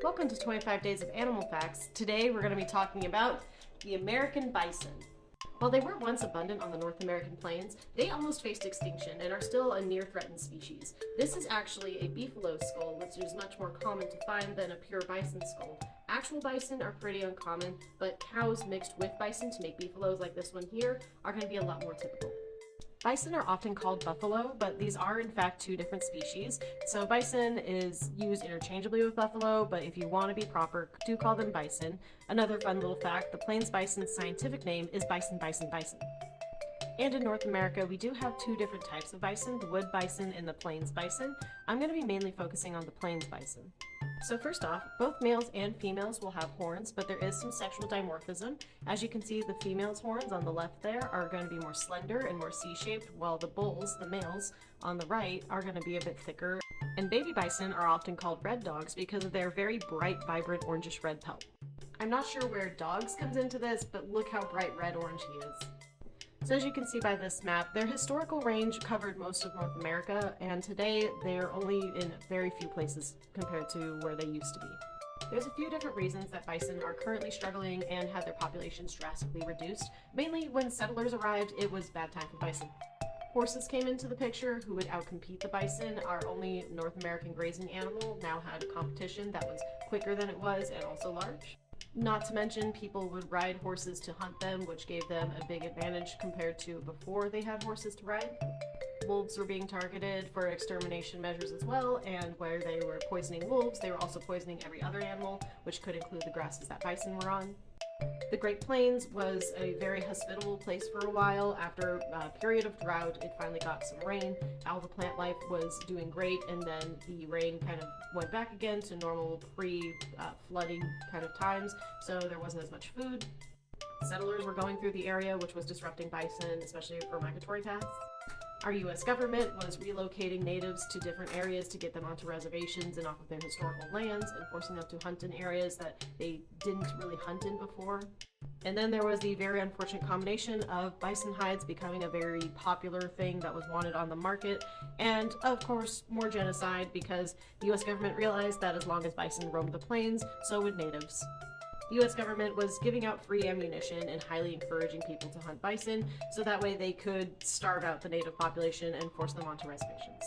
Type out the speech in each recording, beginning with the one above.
Welcome to 25 Days of Animal Facts. Today we're going to be talking about the American bison. While they were once abundant on the North American plains, they almost faced extinction and are still a near-threatened species. This is actually a beefalo skull, which is much more common to find than a pure bison skull. Actual bison are pretty uncommon, but cows mixed with bison to make beefalos like this one here are going to be a lot more typical. Bison are often called buffalo, but these are in fact two different species. So bison is used interchangeably with buffalo, but if you want to be proper, do call them bison. Another fun little fact, the plains bison's scientific name is bison, bison, bison. And in North America, we do have two different types of bison, the wood bison and the plains bison. I'm going to be mainly focusing on the plains bison. So first off, both males and females will have horns, but there is some sexual dimorphism. As you can see, the female's horns on the left there are going to be more slender and more C-shaped, while the bulls, the males, on the right are going to be a bit thicker. And baby bison are often called red dogs because of their very bright, vibrant orangish red pelt. I'm not sure where dogs comes into this, but look how bright red orange he is. So as you can see by this map, their historical range covered most of North America, and today they're only in very few places compared to where they used to be. There's a few different reasons that bison are currently struggling and had their populations drastically reduced. Mainly when settlers arrived, it was bad time for bison. Horses came into the picture who would outcompete the bison. Our only North American grazing animal now had a competition that was quicker than it was and also large. Not to mention, people would ride horses to hunt them, which gave them a big advantage compared to before they had horses to ride. Wolves were being targeted for extermination measures as well, and where they were poisoning wolves, they were also poisoning every other animal, which could include the grasses that bison were on. The Great Plains was a very hospitable place for a while. After a period of drought, it finally got some rain. All the plant life was doing great, and then the rain kind of went back again to normal pre-flooding kind of times, so there wasn't as much food. Settlers were going through the area, which was disrupting bison, especially for migratory paths. Our U.S. government was relocating natives to different areas to get them onto reservations and off of their historical lands and forcing them to hunt in areas that they didn't really hunt in before. And then there was the very unfortunate combination of bison hides becoming a very popular thing that was wanted on the market, and of course more genocide because the U.S. government realized that as long as bison roamed the plains, so would natives. The U.S. government was giving out free ammunition and highly encouraging people to hunt bison, so that way they could starve out the native population and force them onto reservations.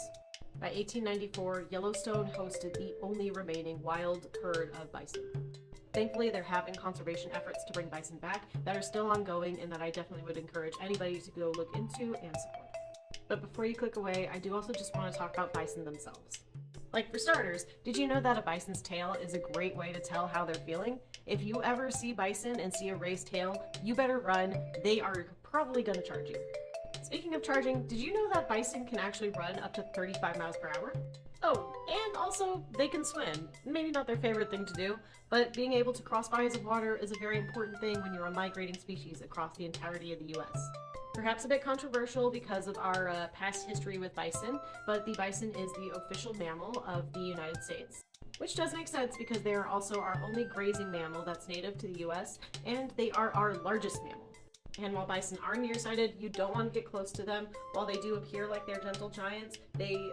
By 1894, Yellowstone hosted the only remaining wild herd of bison. Thankfully, they're having conservation efforts to bring bison back that are still ongoing and that I definitely would encourage anybody to go look into and support. But before you click away, I do also just want to talk about bison themselves. Like for starters, did you know that a bison's tail is a great way to tell how they're feeling? If you ever see bison and see a raised tail, you better run. They are probably going to charge you. Speaking of charging, did you know that bison can actually run up to 35 miles per hour? Oh, and also they can swim. Maybe not their favorite thing to do, but being able to cross bodies of water is a very important thing when you're a migrating species across the entirety of the US. Perhaps a bit controversial because of our past history with bison, but the bison is the official mammal of the United States. Which does make sense because they are also our only grazing mammal that's native to the US, and they are our largest mammal. And while bison are nearsighted, you don't want to get close to them. While they do appear like they're gentle giants, they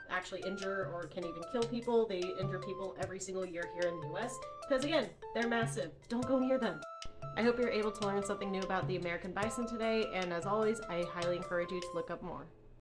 actually injure or can even kill people. They injure people every single year here in the US because, again, they're massive. Don't go near them. I hope you're able to learn something new about the American bison today, and as always, I highly encourage you to look up more.